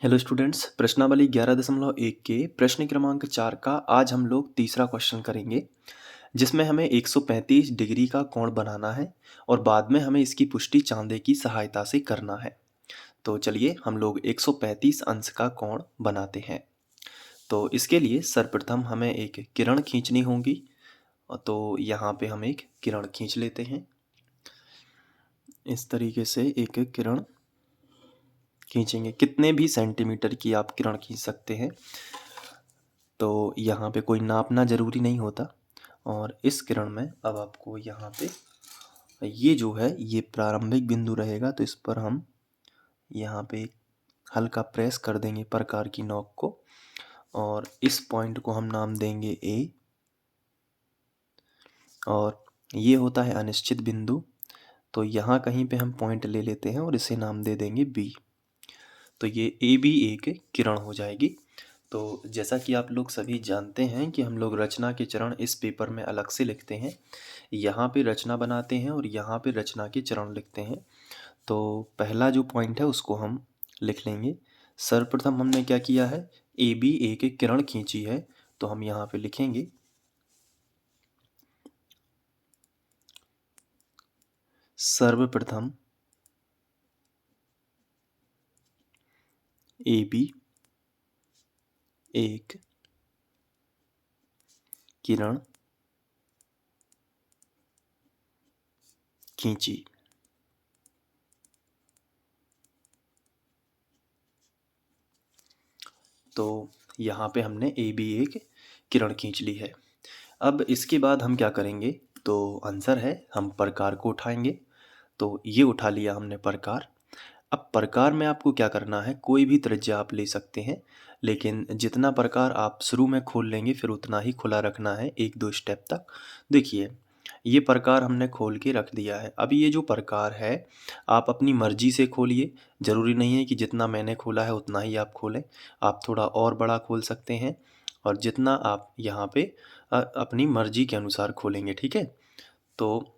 Hello students, प्रश्नावली 11.1 के प्रश्न क्रमांक 4 का आज हम लोग तीसरा क्वेश्चन करेंगे, जिसमें हमें 135 डिग्री का कोण बनाना है और बाद में हमें इसकी पुष्टि चांदे की सहायता से करना है। तो चलिए हम लोग 135 अंश का कोण बनाते हैं। तो इसके लिए सर्वप्रथम हमें एक किरण खींचनी होगी। तो यहाँ पे हम एक किरण खींच लेते हैं। इस तरीके से एक किरण खींचेंगे, कितने भी सेंटीमीटर की आप किरण खींच सकते हैं। तो यहाँ पे कोई नापना ज़रूरी नहीं होता। और इस किरण में अब आपको यहाँ पे ये जो है ये प्रारंभिक बिंदु रहेगा, तो इस पर हम यहाँ पे हल्का प्रेस कर देंगे प्रकार की नोक को और इस पॉइंट को हम नाम देंगे ए। और ये होता है अनिश्चित बिंदु, तो यहाँ कहीं पे हम पॉइंट ले लेते हैं और इसे नाम दे देंगे बी। तो ये ए बी एक किरण हो जाएगी। तो जैसा कि आप लोग सभी जानते हैं कि हम लोग रचना के चरण इस पेपर में अलग से लिखते हैं। यहाँ पे रचना बनाते हैं और यहाँ पे रचना के चरण लिखते हैं। तो पहला जो पॉइंट है उसको हम लिख लेंगे। सर्वप्रथम हमने क्या किया है, ए बी एक किरण खींची है, तो हम यहाँ पे लिखेंगे सर्वप्रथम ए बी एक किरण खींची। तो यहाँ पे हमने ए बी एक किरण खींच ली है। अब इसके बाद हम क्या करेंगे, तो आंसर है हम प्रकार को उठाएंगे। तो ये उठा लिया हमने प्रकार। अब प्रकार में आपको क्या करना है, कोई भी त्रिज्या आप ले सकते हैं, लेकिन जितना प्रकार आप शुरू में खोल लेंगे फिर उतना ही खुला रखना है 1-2 स्टेप तक। देखिए ये प्रकार हमने खोल के रख दिया है। अब ये जो प्रकार है आप अपनी मर्जी से खोलिए, ज़रूरी नहीं है कि जितना मैंने खोला है उतना ही आप खोलें। आप थोड़ा और बड़ा खोल सकते हैं और जितना आप यहाँ पे अपनी मर्जी के अनुसार खोलेंगे, ठीक है। तो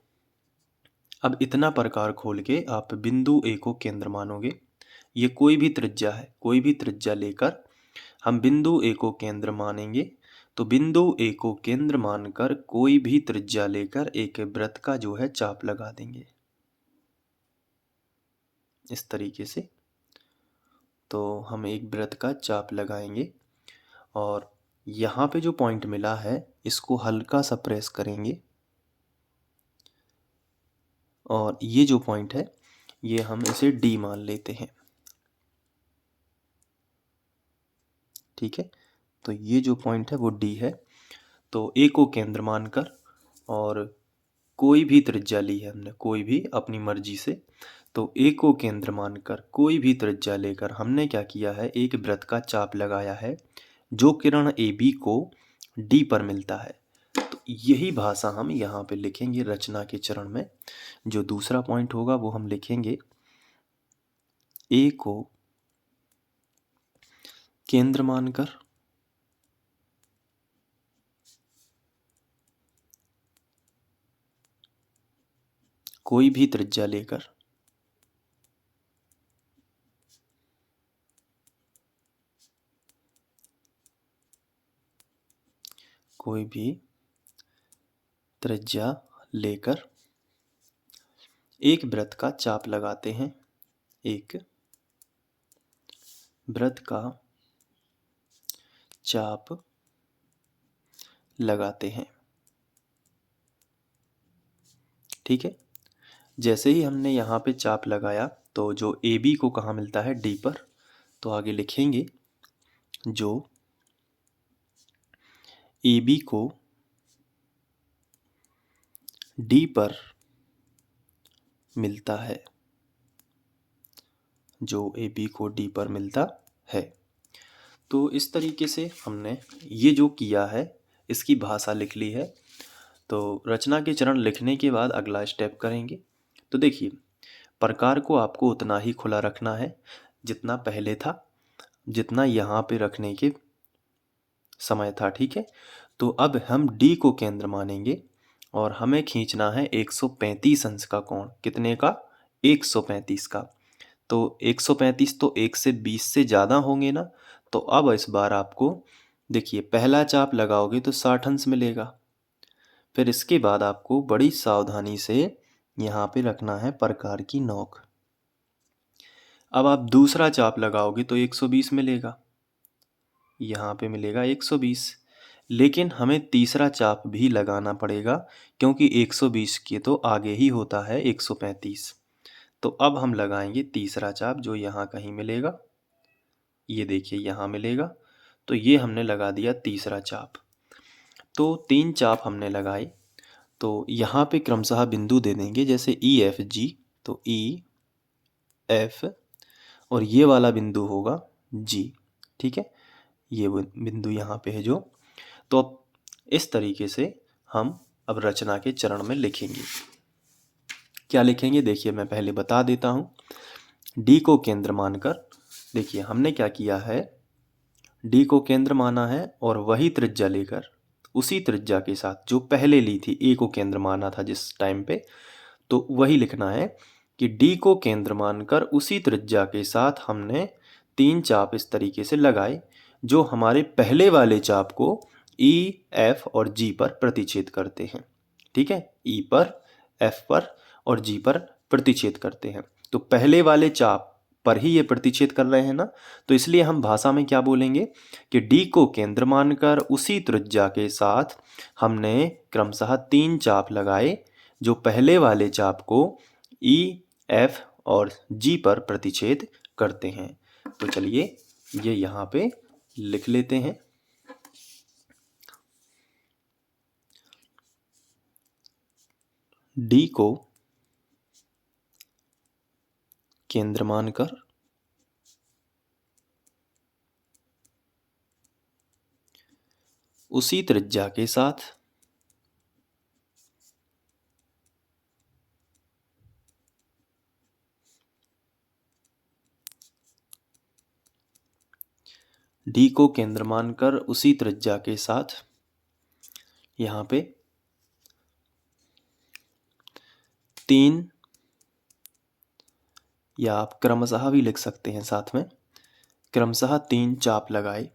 अब इतना प्रकार खोल के आप बिंदु ए को केंद्र मानोगे। ये कोई भी त्रिज्या है, कोई भी त्रिज्या लेकर हम बिंदु ए को केंद्र मानेंगे। तो बिंदु ए को केंद्र मानकर कोई भी त्रिज्या लेकर एक वृत्त का जो है चाप लगा देंगे इस तरीके से। तो हम एक वृत्त का चाप लगाएंगे और यहाँ पे जो पॉइंट मिला है इसको हल्का सा प्रेस करेंगे और ये जो पॉइंट है ये हम इसे डी मान लेते हैं, ठीक है। तो ये जो पॉइंट है वो डी है। तो ए को केंद्र मानकर और कोई भी त्रिज्या ली है हमने, कोई भी अपनी मर्जी से। तो ए को केंद्र मानकर कोई भी त्रिज्या लेकर हमने क्या किया है, एक वृत्त का चाप लगाया है जो किरण ए बी को डी पर मिलता है। तो यही भाषा हम यहाँ पे लिखेंगे रचना के चरण में। जो दूसरा पॉइंट होगा वो हम लिखेंगे ए को केंद्र मानकर कोई भी त्रिज्या लेकर कोई भी त्रिज्या लेकर एक वृत्त का चाप लगाते हैं, एक वृत्त का चाप लगाते हैं, ठीक है। जैसे ही हमने यहाँ पे चाप लगाया तो जो ए बी को कहाँ मिलता है, डी पर। तो आगे लिखेंगे जो ए बी को डी पर मिलता है, जो ए बी को डी पर मिलता है। तो इस तरीके से हमने ये जो किया है इसकी भाषा लिख ली है। तो रचना के चरण लिखने के बाद अगला स्टेप करेंगे। तो देखिए प्रकार को आपको उतना ही खुला रखना है जितना पहले था, जितना यहाँ पे रखने के समय था, ठीक है। तो अब हम डी को केंद्र मानेंगे और हमें खींचना है 135 अंश का कोण। कितने का? 135 का। तो 135 तो 1 से 20 से ज़्यादा होंगे ना। तो अब इस बार आपको देखिए पहला चाप लगाओगे तो 60 अंश मिलेगा। फिर इसके बाद आपको बड़ी सावधानी से यहाँ पे रखना है प्रकार की नोक। अब आप दूसरा चाप लगाओगे तो 120 मिलेगा, यहाँ पे मिलेगा 120। लेकिन हमें तीसरा चाप भी लगाना पड़ेगा क्योंकि 120 के तो आगे ही होता है 135। तो अब हम लगाएंगे तीसरा चाप जो यहाँ कहीं मिलेगा, ये देखिए यहाँ मिलेगा। तो ये हमने लगा दिया तीसरा चाप। तो 3 चाप हमने लगाए। तो यहाँ पे क्रमशः बिंदु दे देंगे जैसे ई एफ जी। तो ई एफ और ये वाला बिंदु होगा जी, ठीक है। ये बिंदु यहाँ पे है जो। तो अब इस तरीके से हम अब रचना के चरण में लिखेंगे। क्या लिखेंगे देखिए मैं पहले बता देता हूँ। डी को केंद्र मानकर, देखिए हमने क्या किया है, डी को केंद्र माना है और वही त्रिज्या लेकर उसी त्रिज्या के साथ जो पहले ली थी, ए को केंद्र माना था जिस टाइम पे, तो वही लिखना है कि डी को केंद्र मानकर उसी त्रिज्या के साथ हमने 3 चाप इस तरीके से लगाए जो हमारे पहले वाले चाप को ई एफ और जी पर प्रतिच्छेद करते हैं, ठीक है। ई पर, एफ पर और जी पर प्रतिच्छेद करते हैं। तो पहले वाले चाप पर ही ये प्रतिच्छेद कर रहे हैं ना, तो इसलिए हम भाषा में क्या बोलेंगे कि डी को केंद्र मानकर उसी त्रिज्या के साथ हमने क्रमशः 3 चाप लगाए जो पहले वाले चाप को ई एफ और जी पर प्रतिच्छेद करते हैं। तो चलिए ये यहाँ पे लिख लेते हैं। डी को केंद्र मानकर उसी त्रिज्या के साथ डी को केंद्र मानकर उसी त्रिज्या के साथ यहाँ पे 3, या आप क्रमशः भी लिख सकते हैं साथ में, क्रमशः 3 चाप लगाए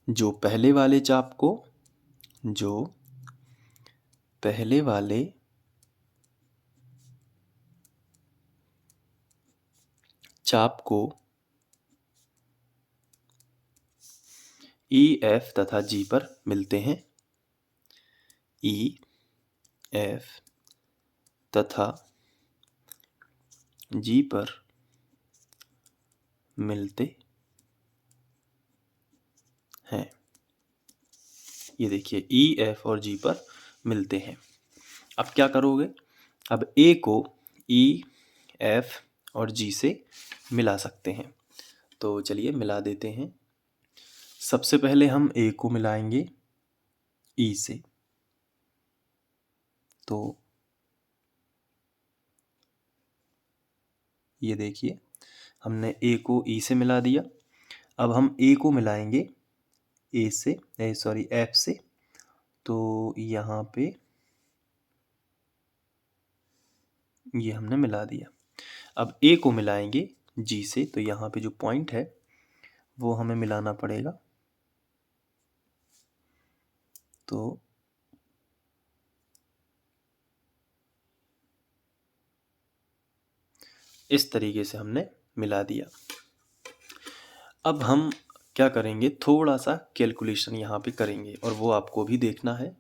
जो पहले वाले चाप को, जो पहले वाले चाप को ई एफ तथा जी पर मिलते हैं, ई एफ तथा जी पर मिलते हैं। ये देखिए ई एफ और जी पर मिलते हैं। अब क्या करोगे, अब ए को ई एफ और जी से मिला सकते हैं। तो चलिए मिला देते हैं। सबसे पहले हम ए को मिलाएंगे ई से। तो ये देखिए हमने ए को ई से मिला दिया। अब हम ए को मिलाएंगे ए से, सॉरी एफ से। तो यहाँ पे ये हमने मिला दिया। अब ए को मिलाएंगे जी से, तो यहाँ पे जो पॉइंट है वो हमें मिलाना पड़ेगा। तो इस तरीके से हमने मिला दिया। अब हम क्या करेंगे, थोड़ा सा कैलकुलेशन यहाँ पे करेंगे और वो आपको भी देखना है।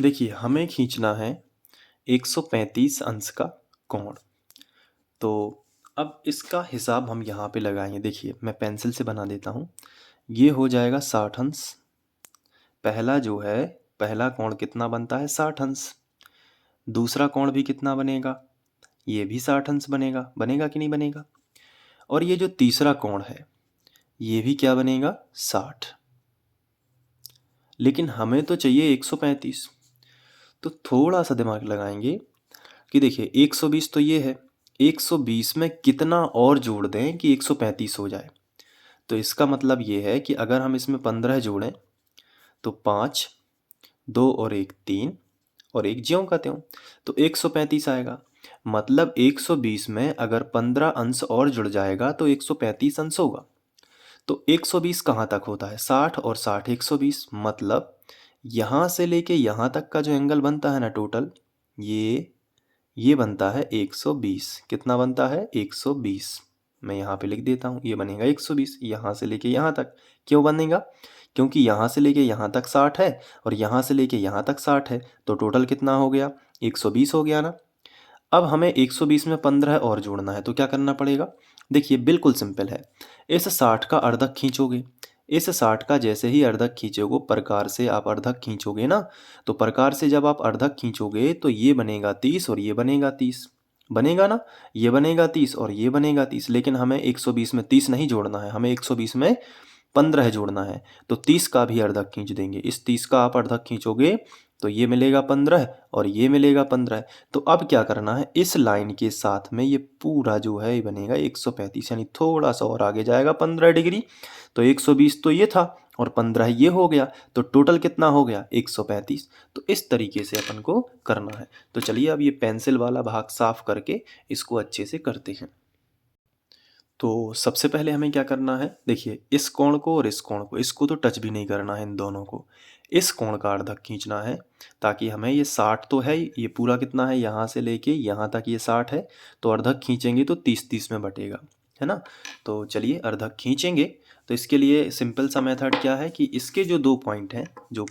देखिए हमें खींचना है 135 अंश का कोण। तो अब इसका हिसाब हम यहाँ पे लगाएंगे। देखिए मैं पेंसिल से बना देता हूँ। ये हो जाएगा 60 अंश। पहला जो है, पहला कोण कितना बनता है, 60 अंश। दूसरा कोण भी कितना बनेगा, ये भी 60 अंश बनेगा। बनेगा कि नहीं बनेगा। और ये जो तीसरा कोण है ये भी क्या बनेगा, 60। लेकिन हमें तो चाहिए 135। तो थोड़ा सा दिमाग लगाएंगे कि देखिए 120 तो ये है, 120 में कितना और जोड़ दें कि 135 हो जाए। तो इसका मतलब ये है कि अगर हम इसमें 15 जोड़ें तो 5, 2 और 1 3 और एक ज्यों का त्यों। तो 135 आएगा। मतलब 120 में अगर 15 अंश और जुड़ जाएगा तो 135 अंश होगा। तो 120 कहाँ तक होता है? 60 और 60 120। मतलब यहाँ से लेके यहाँ तक का जो एंगल बनता है ना टोटल, ये बनता है 120। कितना बनता है? 120। मैं यहाँ पे लिख देता हूँ, ये बनेगा 120 यहाँ से लेके यहाँ तक। क्यों बनेगा? क्योंकि यहाँ से लेके यहाँ तक 60 है और यहाँ से लेके यहाँ तक 60 है, तो टोटल कितना हो गया? 120 हो गया ना। अब हमें 120 में 15 और जोड़ना है, तो क्या करना पड़ेगा? देखिए बिल्कुल सिंपल है। इस 60 का अर्धक खींचोगे। इस 60 का जैसे ही अर्धक खींचोगे, प्रकार से आप अर्धक खींचोगे ना, तो प्रकार से जब आप अर्धक खींचोगे तो ये बनेगा 30 और ये बनेगा 30। बनेगा ना? ये बनेगा 30 और ये बनेगा 30। लेकिन हमें 120 में 30 नहीं जोड़ना है, हमें 120 में 15 जोड़ना है। तो 30 का भी अर्धक खींच देंगे। इस 30 का आप अर्धक खींचोगे तो ये मिलेगा 15 और ये मिलेगा 15। तो अब क्या करना है? इस लाइन के साथ में ये पूरा जो है ये बनेगा 135, यानी थोड़ा सा और आगे जाएगा 15 डिग्री। तो 120 तो ये था और 15 ये हो गया, तो टोटल कितना हो गया? 135। तो इस तरीके से अपन को करना है। तो चलिए अब ये पेंसिल वाला भाग साफ करके इसको अच्छे से करते हैं। तो सबसे पहले हमें क्या करना है? देखिए इस कोण को और इस कोण को, इसको तो टच भी नहीं करना है इन दोनों को। इस कोण का अर्धक खींचना है ताकि हमें ये 60 तो है ही, ये पूरा कितना है? यहाँ से लेके यहाँ तक ये 60 है, तो अर्धक खींचेंगे तो 30-30 में बटेगा, है ना। तो चलिए अर्धक खींचेंगे। तो इसके लिए सिंपल सा मेथड क्या है कि इसके जो 2 पॉइंट हैं, जो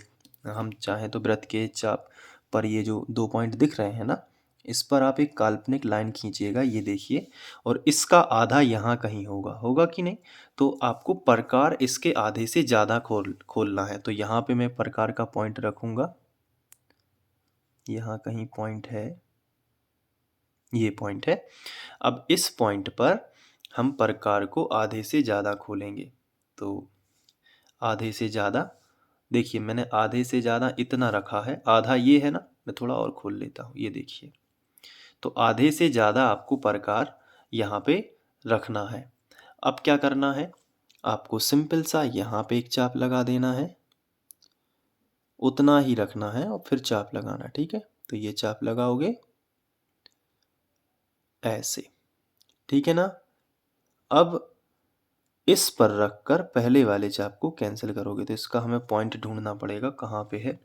हम चाहें तो वृत्त के चाप पर ये जो 2 पॉइंट दिख रहे हैं ना, इस पर आप एक काल्पनिक लाइन खींचिएगा, ये देखिए। और इसका आधा यहाँ कहीं होगा, होगा कि नहीं? तो आपको प्रकार इसके आधे से ज़्यादा खोलना है। तो यहाँ पे मैं प्रकार का पॉइंट रखूँगा, यहाँ कहीं पॉइंट है, ये पॉइंट है। अब इस पॉइंट पर हम प्रकार को आधे से ज़्यादा खोलेंगे। तो आधे से ज़्यादा, देखिए मैंने आधे से ज़्यादा इतना रखा है, आधा ये है ना, मैं थोड़ा और खोल लेता हूँ, ये देखिए। तो आधे से ज़्यादा आपको प्रकार यहाँ पे रखना है। अब क्या करना है? आपको सिंपल सा यहाँ पे एक चाप लगा देना है, उतना ही रखना है और फिर चाप लगाना, ठीक है। तो ये चाप लगाओगे ऐसे, ठीक है ना। अब इस पर रखकर पहले वाले चाप को कैंसिल करोगे, तो इसका हमें पॉइंट ढूंढना पड़ेगा कहाँ पे है।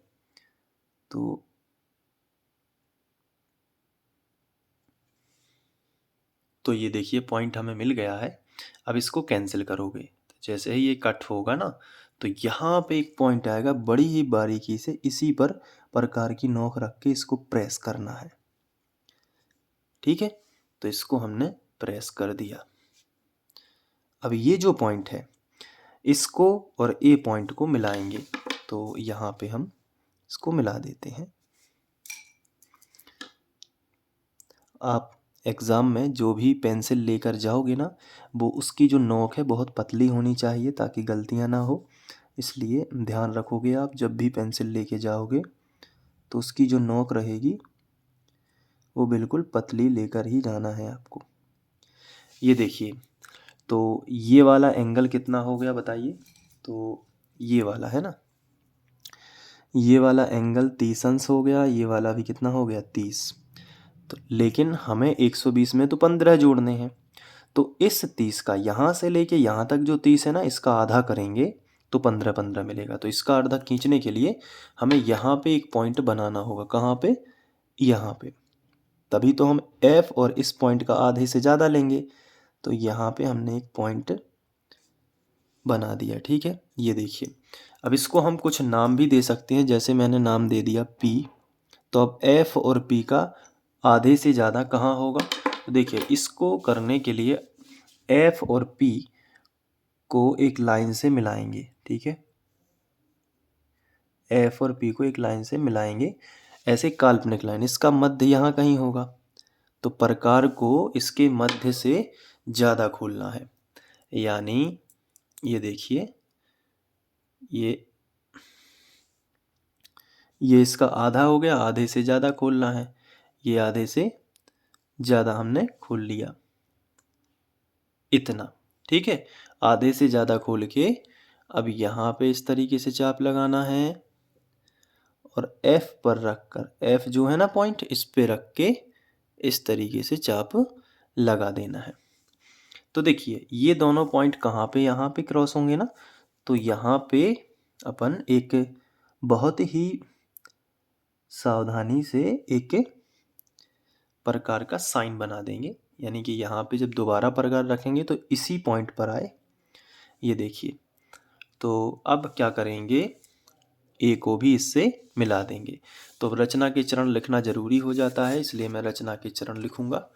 तो ये देखिए पॉइंट हमें मिल गया है। अब इसको कैंसिल करोगे तो जैसे ही ये कट होगा ना, तो यहाँ पे एक पॉइंट आएगा, बड़ी ही बारीकी से इसी पर प्रकार की नोक रख के इसको प्रेस करना है, ठीक है। तो इसको हमने प्रेस कर दिया। अब ये जो पॉइंट है इसको और ए पॉइंट को मिलाएंगे, तो यहाँ पे हम इसको मिला देते हैं। आप एग्ज़ाम में जो भी पेंसिल लेकर जाओगे ना, वो उसकी जो नोक है बहुत पतली होनी चाहिए ताकि गलतियाँ ना हो। इसलिए ध्यान रखोगे आप जब भी पेंसिल लेके जाओगे तो उसकी जो नोक रहेगी वो बिल्कुल पतली लेकर ही जाना है आपको। ये देखिए, तो ये वाला एंगल कितना हो गया बताइए? तो ये वाला है ना, ये वाला एंगल 30 अंश हो गया, ये वाला भी कितना हो गया? 30। तो लेकिन हमें 120 में तो 15 जोड़ने हैं, तो इस 30 का यहाँ से लेके यहाँ तक जो 30 है ना, इसका आधा करेंगे तो 15-15 मिलेगा। तो इसका आधा खींचने के लिए हमें यहाँ पे एक पॉइंट बनाना होगा। कहाँ पे? यहाँ पे। तभी तो हम F और इस पॉइंट का आधे से ज़्यादा लेंगे। तो यहाँ पे हमने एक पॉइंट बना दिया, ठीक है। ये देखिए, अब इसको हम कुछ नाम भी दे सकते हैं, जैसे मैंने नाम दे दिया P। तो अब F और P का आधे से ज़्यादा कहाँ होगा? तो देखिए इसको करने के लिए F और P को एक लाइन से मिलाएंगे, ठीक है। F और P को एक लाइन से मिलाएंगे, ऐसे काल्पनिक लाइन। इसका मध्य यहाँ कहीं होगा, तो प्रकार को इसके मध्य से ज़्यादा खोलना है। यानी ये देखिए, ये इसका आधा हो गया, आधे से ज़्यादा खोलना है। ये आधे से ज़्यादा हमने खोल लिया, इतना, ठीक है। आधे से ज़्यादा खोल के अब यहाँ पे इस तरीके से चाप लगाना है और एफ पर रखकर, एफ जो है ना पॉइंट, इस पे रख के इस तरीके से चाप लगा देना है। तो देखिए ये दोनों पॉइंट कहाँ पे, यहाँ पे क्रॉस होंगे ना, तो यहाँ पे अपन एक बहुत ही सावधानी से एक प्रकार का साइन बना देंगे, यानी कि यहाँ पे जब दोबारा प्रकार रखेंगे तो इसी पॉइंट पर आए। ये देखिए, तो अब क्या करेंगे, ए को भी इससे मिला देंगे। तो अब रचना के चरण लिखना जरूरी हो जाता है, इसलिए मैं रचना के चरण लिखूंगा।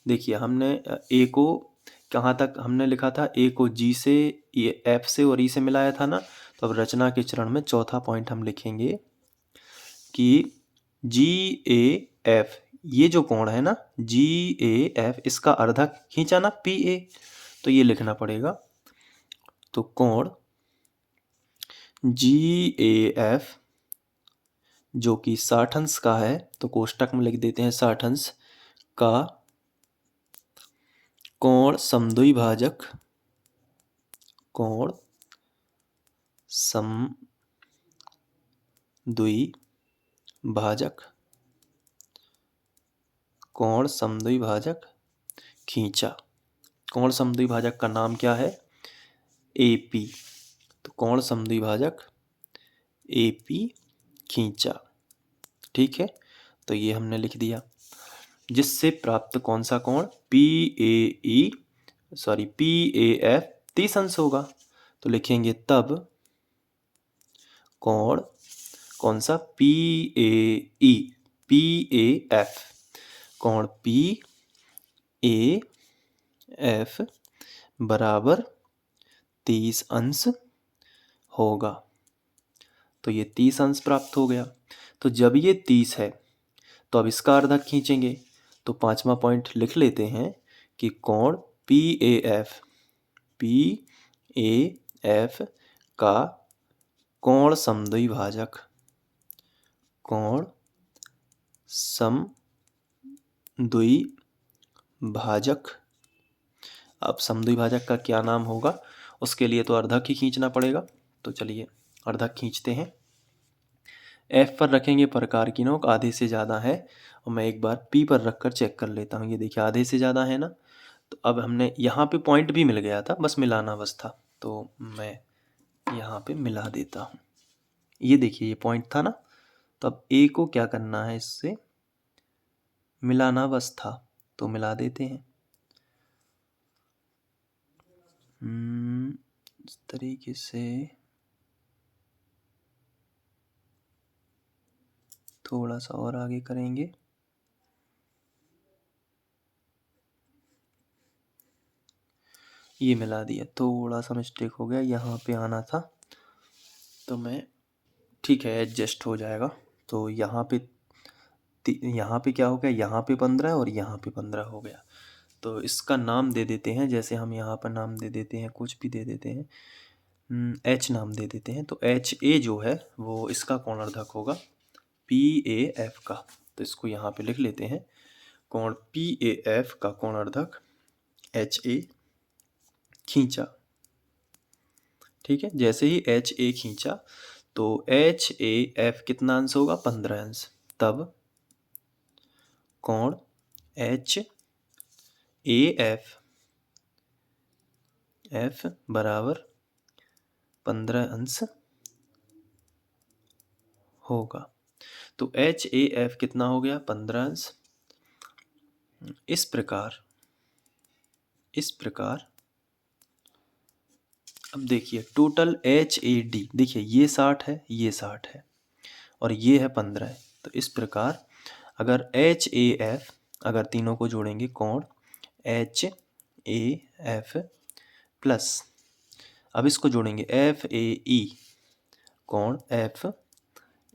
देखिए हमने ए को कहाँ तक हमने लिखा था, ए को जी से, ये एफ से और ई से मिलाया था ना। तो अब रचना के चरण में चौथा पॉइंट हम लिखेंगे कि जी ए एफ, ये जो कोण है ना जी ए एफ, इसका अर्धक खींचा ना पी ए, तो ये लिखना पड़ेगा। तो कोण जी ए एफ जो कि 60 अंश का है, तो कोष्टक में लिख देते हैं 60 अंश का कोण समद्विभाजक, कोण समद्विभाजक, कोण समद्विभाजक खींचा। कोण समद्विभाजक का नाम क्या है, एपी। तो कोण समद्विभाजक एपी खींचा, ठीक है। तो ये हमने लिख दिया, जिससे प्राप्त कौन सा कोण, पी ए एफ 30 अंश होगा। तो लिखेंगे तब कोण कौन सा, पी ए एफ, कोण पी ए एफ बराबर 30 अंश होगा। तो ये 30 अंश प्राप्त हो गया। तो जब ये 30 है तो अब इसका अर्धक खींचेंगे। तो पांचवा पॉइंट लिख लेते हैं कि कोण पी ए एफ का कोण समद्विभाजक, कोण समद्विभाजक। अब समद्विभाजक का क्या नाम होगा, उसके लिए तो अर्धक ही खींचना पड़ेगा। तो चलिए अर्धक खींचते हैं। एफ पर रखेंगे प्रकार की नोक, आधे से ज़्यादा है, और मैं एक बार पी पर रखकर चेक कर लेता हूँ। ये देखिए आधे से ज़्यादा है ना। तो अब हमने यहाँ पे पॉइंट भी मिल गया था, बस मिलाना बस था। तो मैं यहाँ पे मिला देता हूँ। ये देखिए ये पॉइंट था ना। तो अब ए को क्या करना है, इससे मिलाना बस था, तो मिला देते हैं। इस तरीके से थोड़ा सा और आगे करेंगे। ये मिला दिया, थोड़ा सा मिस्टेक हो गया, यहाँ पे आना था। तो मैं ठीक है, एडजस्ट हो जाएगा। तो यहाँ पे क्या हो गया, यहाँ पे 15 और यहाँ पे 15 हो गया। तो इसका नाम दे देते हैं, जैसे हम यहाँ पर नाम दे देते हैं, कुछ भी दे देते हैं, एच नाम दे देते हैं। तो एच ए जो है वो इसका कोणार्धक होगा पी ए एफ का। तो इसको यहाँ पे लिख लेते हैं, कोण पी ए एफ का कोणार्धक एच ए खींचा। ठीक है, जैसे ही एच ए खींचा तो एच ए एफ कितना अंश होगा, 15 अंश। तब कोण एच ए एफ बराबर 15 अंश होगा। तो एच ए एफ कितना हो गया, 15 अंश। इस प्रकार अब देखिए टोटल एच ए डी, देखिए ये 60 है, ये 60 है और ये है 15 है। तो इस प्रकार अगर एच ए एफ, अगर तीनों को जोड़ेंगे, कोण एच ए एफ प्लस, अब इसको जोड़ेंगे एफ ए ई, कोण एफ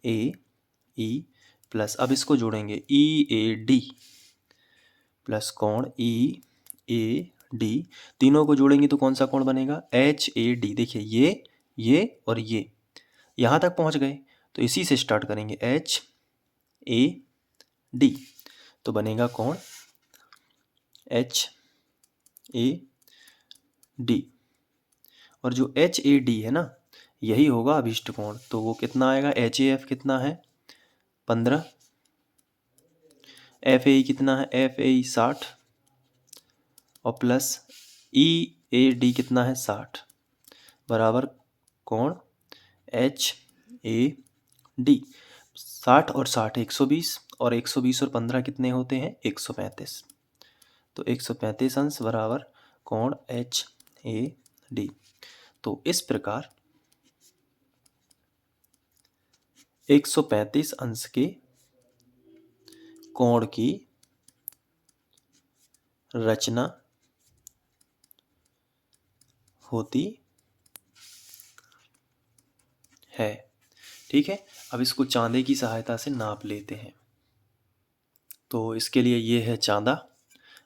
ए ई प्लस, अब इसको जोड़ेंगे ई ए डी प्लस कोण ई ए डी। तीनों को जोड़ेंगे तो कौन सा कोण बनेगा, एच ए डी। देखिए ये और ये यहाँ तक पहुँच गए, तो इसी से स्टार्ट करेंगे एच ए डी, तो बनेगा कोण एच ए डी। और जो एच ए डी है ना, यही होगा अभिष्ट कोण। तो वो कितना आएगा, एच ए एफ कितना है 15, एफ ए कितना है, एफ ए 60 और प्लस ई ए डी कितना है 60 बराबर कोण एच ए डी। 60 और 60 120 और 120 और 15 कितने होते हैं 135। तो 135 अंश बराबर कोण एच ए डी। तो इस प्रकार 135 अंश के कोण की रचना होती है। ठीक है, अब इसको चांदे की सहायता से नाप लेते हैं। तो इसके लिए ये है चांदा।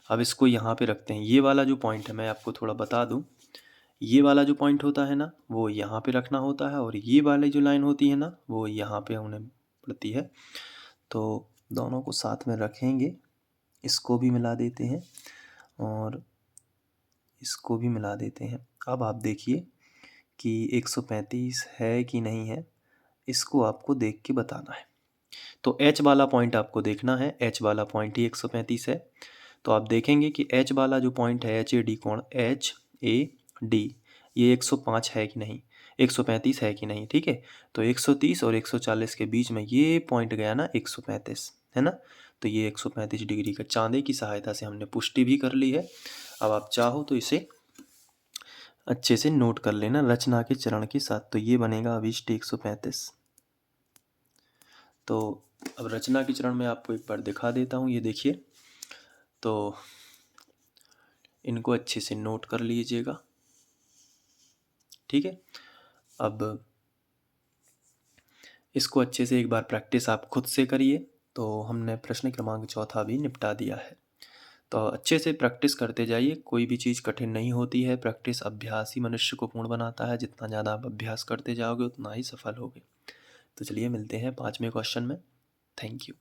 अब इसको यहाँ पे रखते हैं। ये वाला जो पॉइंट है, मैं आपको थोड़ा बता दूँ, ये वाला जो पॉइंट होता है ना, वो यहाँ पे रखना होता है, और ये वाली जो लाइन होती है ना, वो यहाँ पे होने पड़ती है। तो दोनों को साथ में रखेंगे, इसको भी मिला देते हैं और इसको भी मिला देते हैं। अब आप देखिए कि 135 है कि नहीं है, इसको आपको देख के बताना है। तो H वाला पॉइंट आपको देखना है, H वाला पॉइंट ही 135 है। तो आप देखेंगे कि H वाला जो पॉइंट है, एच ए डी कोण, एच ए डी, ये 105 है कि नहीं, 135 है कि नहीं। ठीक है, तो 130 और 140 के बीच में ये पॉइंट गया ना 135, है ना। तो ये 135 डिग्री का चांदे की सहायता से हमने पुष्टि भी कर ली है। अब आप चाहो तो इसे अच्छे से नोट कर लेना रचना के चरण के साथ। तो ये बनेगा अभिष्ट 135। तो अब रचना के चरण में आपको एक बार दिखा देता हूँ, ये देखिए। तो इनको अच्छे से नोट कर लीजिएगा। ठीक है, अब इसको अच्छे से एक बार प्रैक्टिस आप खुद से करिए। तो हमने प्रश्न क्रमांक 4 भी निपटा दिया है। तो अच्छे से प्रैक्टिस करते जाइए, कोई भी चीज़ कठिन नहीं होती है। प्रैक्टिस अभ्यास ही मनुष्य को पूर्ण बनाता है। जितना ज़्यादा आप अभ्यास करते जाओगे उतना ही सफल होगे। तो चलिए मिलते हैं 5वें क्वेश्चन में। Thank you.